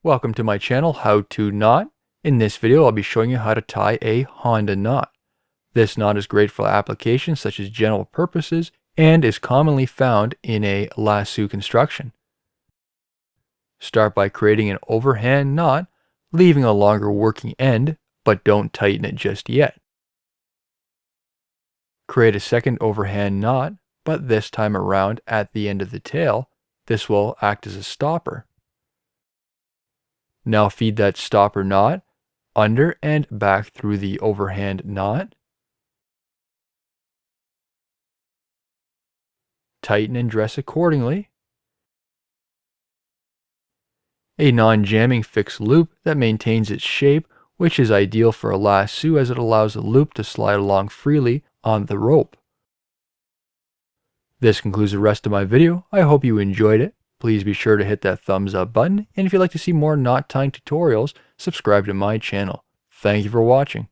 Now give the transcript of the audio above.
Welcome to my channel, How to Knot. In this video, I'll be showing you how to tie a Honda knot. This knot is great for applications such as general purposes and is commonly found in a lasso construction. Start by creating an overhand knot, leaving a longer working end, but don't tighten it just yet. Create a second overhand knot, but this time around at the end of the tail. This will act as a stopper. Now feed that stopper knot under and back through the overhand knot. Tighten and dress accordingly. A non-jamming fixed loop that maintains its shape, which is ideal for a lasso as it allows the loop to slide along freely on the rope. This concludes the rest of my video. I hope you enjoyed it. Please be sure to hit that thumbs up button, and if you'd like to see more knot tying tutorials, subscribe to my channel. Thank you for watching.